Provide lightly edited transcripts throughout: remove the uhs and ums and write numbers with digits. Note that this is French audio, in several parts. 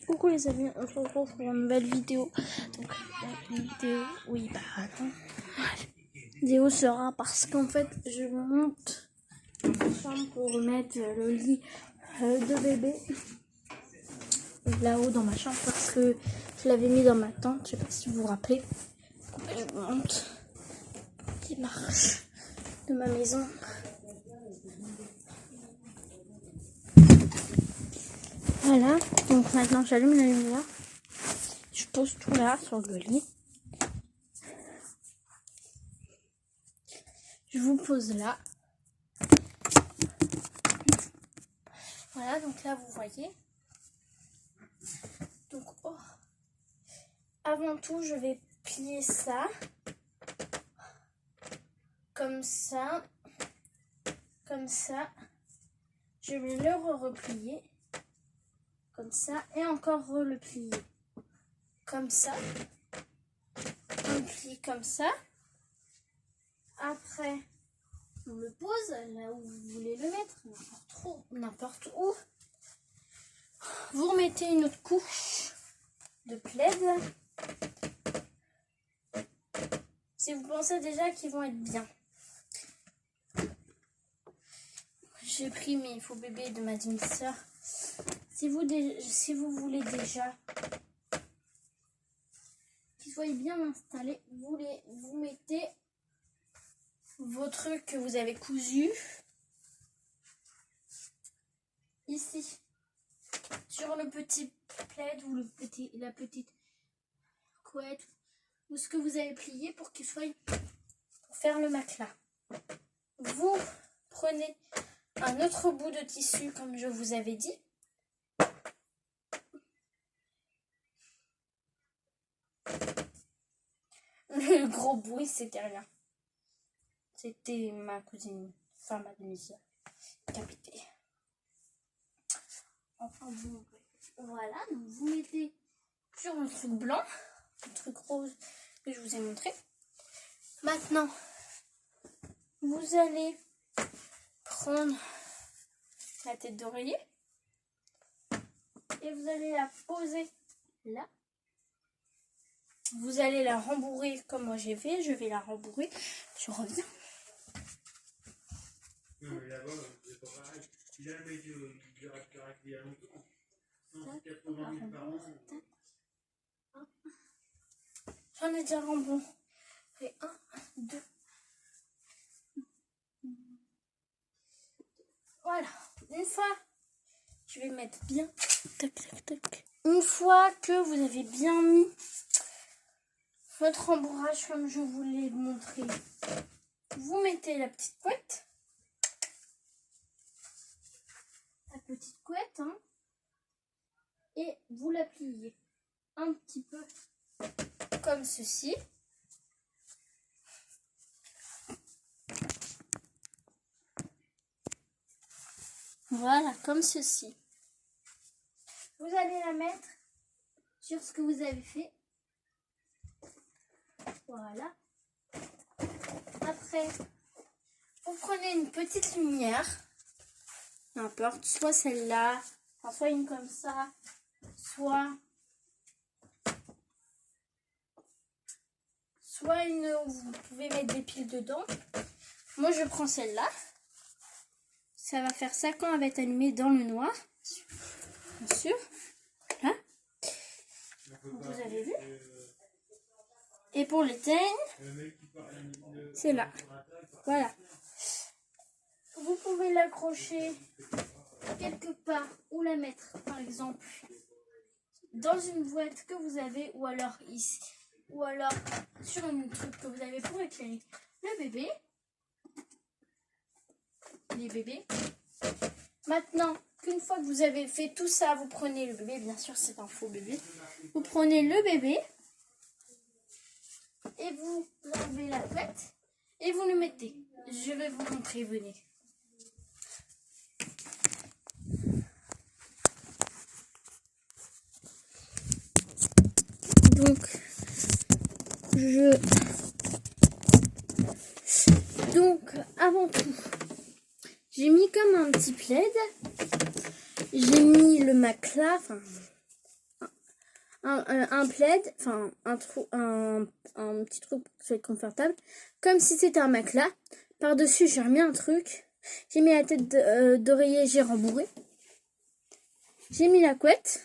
Coucou les amis, on se retrouve pour une nouvelle vidéo. Donc une vidéo, oui bah non. La vidéo sera parce qu'en fait je monte dans ma chambre pour mettre le lit de bébé là-haut dans ma chambre parce que je l'avais mis dans ma tente, je sais pas si vous vous rappelez. Je monte les marches de ma maison. Voilà, donc maintenant j'allume la lumière. Je pose tout là sur le lit. Je vous pose là. Voilà, donc là vous voyez. Donc avant tout, je vais plier ça. Comme ça. Comme ça. Je vais le replier. Comme ça. Et encore le plier. Comme ça. On plie comme ça. Après, on le pose là où vous voulez le mettre. N'importe où. Vous remettez une autre couche de plaid. Si vous pensez déjà qu'ils vont être bien. J'ai pris mes faux bébés de ma demi-sœur. Si vous voulez déjà qu'ils soient bien installés, vous mettez vos trucs que vous avez cousus ici sur le petit plaid ou la petite couette ou ce que vous avez plié pour qu'il soit pour faire le matelas. Vous prenez un autre bout de tissu comme je vous avais dit. Le gros bruit, c'était rien. C'était ma cousine, enfin ma demi-sœur, capitée. Enfin bon, voilà. Donc vous mettez sur le truc blanc, le truc rose que je vous ai montré. Maintenant, vous allez prendre la tête d'oreiller et vous allez la poser là. Vous allez la rembourrer comme moi j'ai fait. Je vais la rembourrer. Je reviens. Là-bas, c'est pas pareil. Il a jamais dit il y a longtemps. 180 000 par an. J'en ai déjà rembourré 1, 2. Voilà. Une fois, je vais mettre bien. Tac, tac, tac. Une fois que vous avez bien mis votre rembourrage comme je vous l'ai montré, vous mettez la petite couette. La petite couette, hein, et vous la pliez un petit peu comme ceci. Voilà, comme ceci. Vous allez la mettre sur ce que vous avez fait. Voilà. Après, vous prenez une petite lumière. N'importe, soit celle-là, soit une comme ça, soit une où vous pouvez mettre des piles dedans. Moi, je prends celle-là. Ça va faire ça quand elle va être allumée dans le noir. Bien sûr. Là. Vous avez vu. Et pour l'éteindre, c'est là. Voilà. Vous pouvez l'accrocher quelque part ou la mettre, par exemple, dans une boîte que vous avez, ou alors ici, ou alors sur une truc que vous avez pour éclairer le bébé. Les bébés. Maintenant, qu'une fois que vous avez fait tout ça, vous prenez le bébé, bien sûr c'est un faux bébé, vous prenez le bébé et vous enlevez la couette et vous le mettez. Je vais vous montrer, venez. Donc, avant tout, j'ai mis comme un petit plaid. J'ai mis le matelas, enfin un plaid, enfin un petit truc pour que ce soit confortable, comme si c'était un matelas. Par-dessus, j'ai remis un truc. J'ai mis la tête d'oreiller, j'ai rembourré. J'ai mis la couette.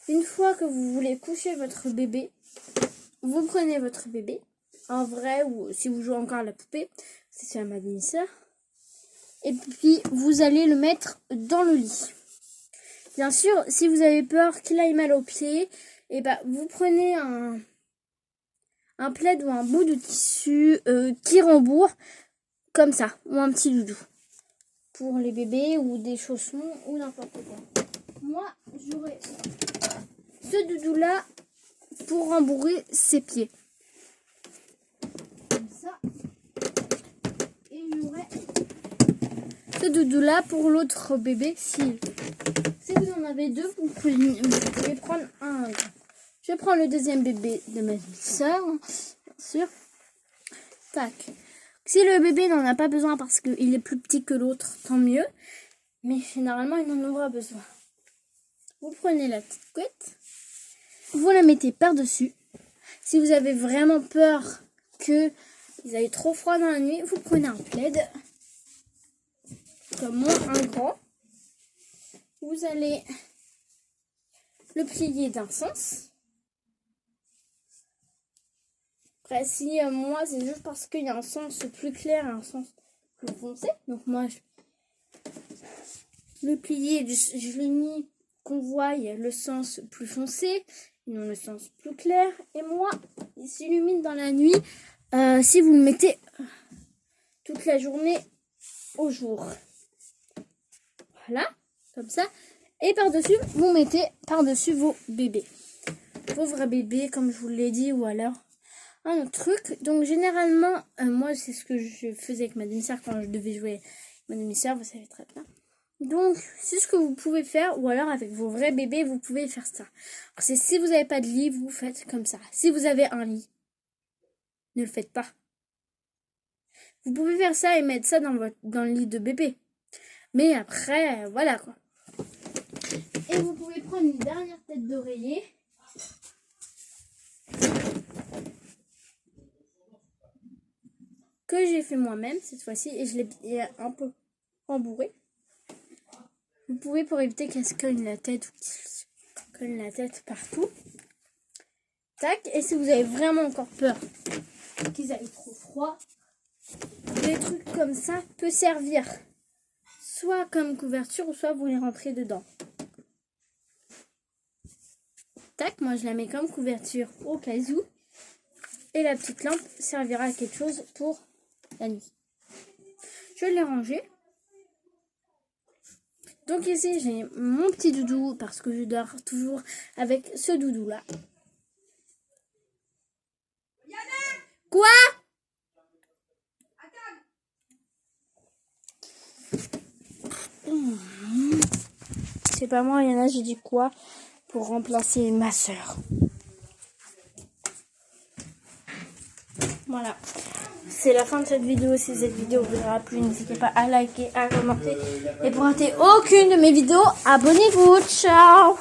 Une fois que vous voulez coucher votre bébé, vous prenez votre bébé, en vrai, ou si vous jouez encore à la poupée, c'est sur ma demi-sœur. Et puis, vous allez le mettre dans le lit. Bien sûr, si vous avez peur qu'il aille mal aux pieds, et ben, vous prenez un plaid ou un bout de tissu qui rembourre, comme ça, ou un petit doudou. Pour les bébés, ou des chaussons, ou n'importe quoi. Moi, j'aurais ce doudou-là pour rembourrer ses pieds. Comme ça. Et j'aurais ce doudou-là pour l'autre bébé. Si vous en avez deux, vous pouvez prendre un. Je prends le deuxième bébé de ma soeur, bien sûr. Tac. Si le bébé n'en a pas besoin parce qu'il est plus petit que l'autre, tant mieux. Mais généralement, il en aura besoin. Vous prenez la petite couette. Vous la mettez par-dessus. Si vous avez vraiment peur que vous avez trop froid dans la nuit, vous prenez un plaid. Comme moi, un grand. Vous allez le plier d'un sens. Après, si moi, c'est juste parce qu'il y a un sens plus clair et un sens plus foncé. Donc moi, le plier, je l'ai mis qu'on voie le sens plus foncé, non le sens plus clair. Et moi, il s'illumine dans la nuit si vous le mettez toute la journée au jour. Voilà, comme ça. Et par-dessus, vous mettez par-dessus vos bébés. Vos vrais bébés, comme je vous l'ai dit, ou alors un autre truc. Donc généralement, moi, c'est ce que je faisais avec ma demi-sœur quand je devais jouer avec ma demi-sœur, vous savez très bien. Donc, c'est ce que vous pouvez faire, ou alors avec vos vrais bébés, vous pouvez faire ça. C'est si vous n'avez pas de lit, vous faites comme ça. Si vous avez un lit, ne le faites pas. Vous pouvez faire ça et mettre ça dans le lit de bébé. Mais après, voilà quoi. Et vous pouvez prendre une dernière tête d'oreiller. Que j'ai fait moi-même cette fois-ci, et je l'ai un peu rembourré. Vous pouvez, pour éviter qu'elle se cogne la tête ou qu'il se cogne la tête partout. Tac. Et si vous avez vraiment encore peur qu'ils aillent trop froid, des trucs comme ça peut servir soit comme couverture ou soit vous les rentrez dedans. Tac. Moi je la mets comme couverture au cas où. Et la petite lampe servira à quelque chose pour la nuit. Je l'ai rangée. Donc ici, j'ai mon petit doudou parce que je dors toujours avec ce doudou-là. Quoi? C'est pas moi, Yana, j'ai dit quoi pour remplacer ma soeur. Voilà. C'est la fin de cette vidéo. Si cette vidéo vous aura plu, n'hésitez pas à liker, à commenter. Et pour rater aucune de mes vidéos, abonnez-vous. Ciao!